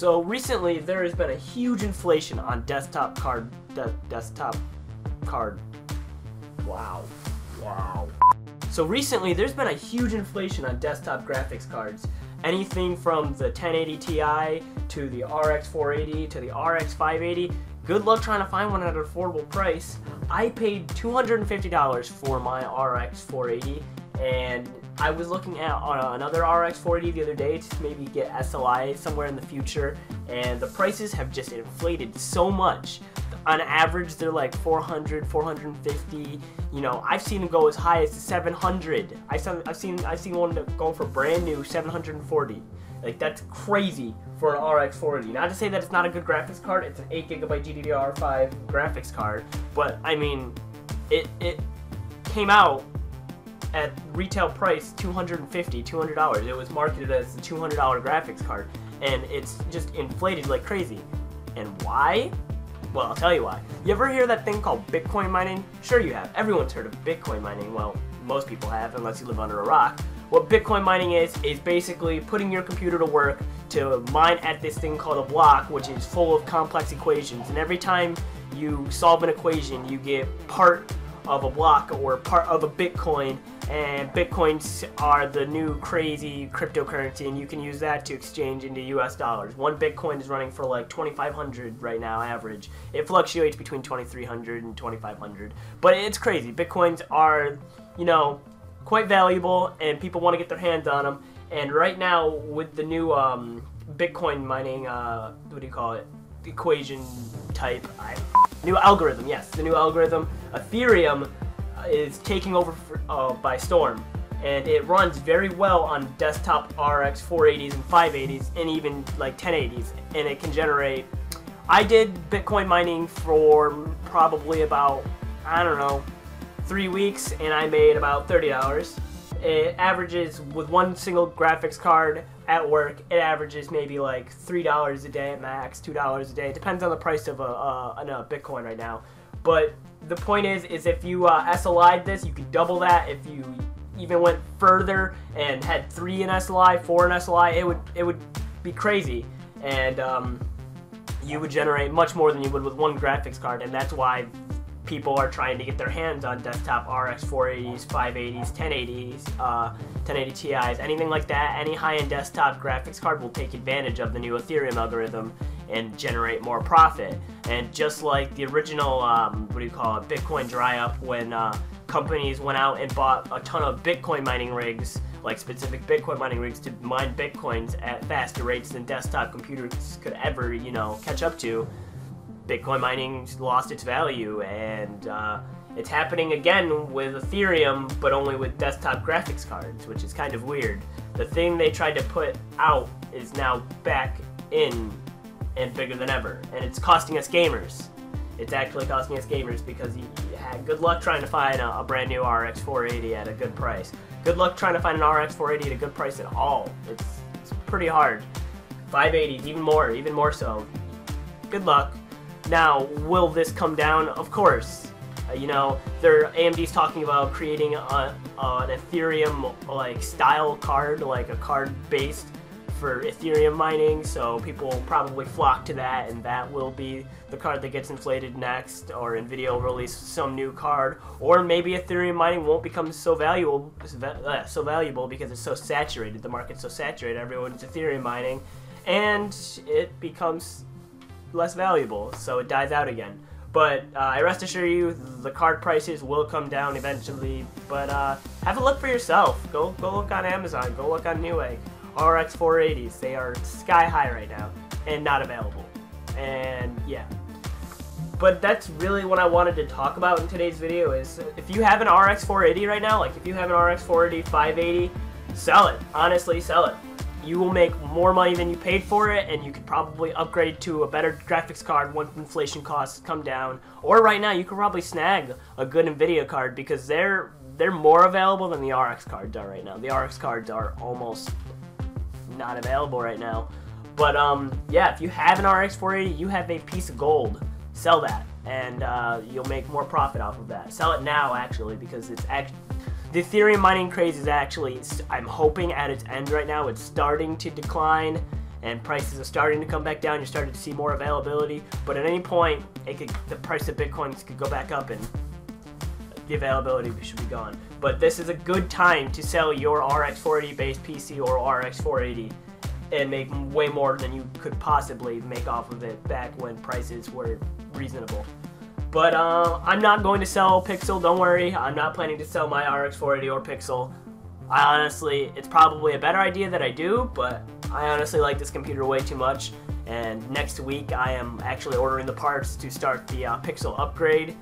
So recently there has been a huge inflation on desktop card. Wow. So recently there's been a huge inflation on desktop graphics cards. Anything from the 1080 Ti to the RX 480 to the RX 580. Good luck trying to find one at an affordable price. I paid $250 for my RX 480, and I was looking at another RX 480 the other day to maybe get SLI somewhere in the future, and the prices have just inflated so much. On average, they're like 400, 450. You know, I've seen them go as high as 700. I've seen one go for brand new 740. Like, that's crazy for an RX 480. Not to say that it's not a good graphics card. It's an 8GB GDDR5 graphics card, but I mean, it came out at retail price $200. It was marketed as the $200 graphics card, and it's just inflated like crazy. And why? Well, I'll tell you why. You ever hear that thing called Bitcoin mining? Sure you have. Everyone's heard of Bitcoin mining. Well, most people have, unless you live under a rock. What Bitcoin mining is basically putting your computer to work to mine at this thing called a block, which is full of complex equations. And every time you solve an equation, you get part of a block or part of a Bitcoin, and Bitcoins are the new crazy cryptocurrency, and you can use that to exchange into US dollars. One Bitcoin is running for like 2,500 right now average. It fluctuates between 2,300 and 2,500, but it's crazy. Bitcoins are, you know, quite valuable, and people want to get their hands on them. And right now with the new Bitcoin mining, what do you call it, equation type, new algorithm, yes, the new algorithm, Ethereum is taking over by storm, and it runs very well on desktop RX 480s and 580s and even like 1080s, and it can generate. I did Bitcoin mining for probably about, I don't know, 3 weeks, and I made about $30. It averages, with one single graphics card at work, it averages maybe like $3 a day at max, $2 a day. It depends on the price of a Bitcoin right now. But the point is if you SLI'd this, you could double that. If you even went further and had 3 in SLI, 4 in SLI, it would be crazy, and you would generate much more than you would with one graphics card. And that's why people are trying to get their hands on desktop RX 480s, 580s, 1080s, 1080 Ti's, anything like that. Any high-end desktop graphics card will take advantage of the new Ethereum algorithm and generate more profit. And just like the original, Bitcoin dry-up, when companies went out and bought a ton of Bitcoin mining rigs, like specific Bitcoin mining rigs, to mine Bitcoins at faster rates than desktop computers could ever, you know, catch up to, Bitcoin mining lost its value, and it's happening again with Ethereum, but only with desktop graphics cards, which is kind of weird. The thing they tried to put out is now back in and bigger than ever, and it's costing us gamers. It's actually costing us gamers, because you had good luck trying to find a brand new RX 480 at a good price. Good luck trying to find an RX 480 at a good price at all. It's pretty hard. 580s, even more so. Good luck. Now, will this come down? Of course. You know, AMD's talking about creating an Ethereum like style card, like a card based for Ethereum mining, so people will probably flock to that, and that will be the card that gets inflated next, or Nvidia will release some new card, or maybe Ethereum mining won't become so valuable because it's so saturated, the market's so saturated, everyone's Ethereum mining, and it becomes less valuable, so it dies out again. But I rest assure you, the card prices will come down eventually, but have a look for yourself. Go look on Amazon, go look on Newegg. RX 480s, they are sky high right now and not available. And yeah, but that's really what I wanted to talk about in today's video. Is if you have an RX 480 right now, like if you have an RX 480, 580, sell it. Honestly, sell it. You will make more money than you paid for it, and you could probably upgrade to a better graphics card once inflation costs come down. Or right now, you could probably snag a good Nvidia card, because they're more available than the RX cards are right now. The RX cards are almost not available right now. But yeah, if you have an RX 480, you have a piece of gold. Sell that, and you'll make more profit off of that. Sell it now, actually, because it's actually, the Ethereum mining craze is actually, I'm hoping, at its end right now. It's starting to decline, and prices are starting to come back down. You're starting to see more availability, but at any point, the price of Bitcoins could go back up and the availability should be gone. But this is a good time to sell your RX 480 based PC or RX 480 and make way more than you could possibly make off of it back when prices were reasonable. But I'm not going to sell Pixel, don't worry. I'm not planning to sell my RX 480 or Pixel. It's probably a better idea that I do, but I honestly like this computer way too much. And next week I am actually ordering the parts to start the Pixel upgrade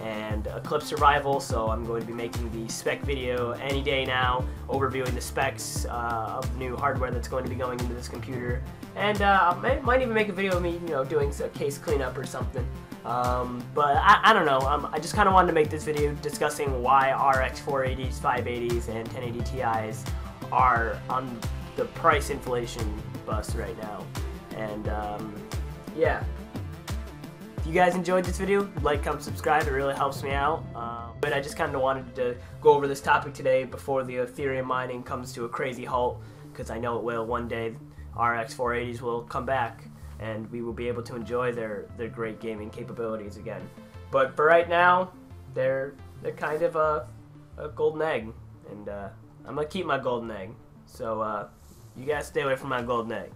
and Eclipse Survival, so I'm going to be making the spec video any day now, overviewing the specs of new hardware that's going to be going into this computer, and I might even make a video of me, doing a case cleanup or something. But I don't know. I just kind of wanted to make this video discussing why RX 480s, 580s, and 1080 Ti's are on the price inflation bus right now, and yeah. If you guys enjoyed this video, like, comment, subscribe, it really helps me out. But I just kind of wanted to go over this topic today before the Ethereum mining comes to a crazy halt, because I know it will one day. RX 480s will come back, and we will be able to enjoy their great gaming capabilities again. But for right now, they're kind of a golden egg, and I'm going to keep my golden egg. So you guys stay away from my golden egg.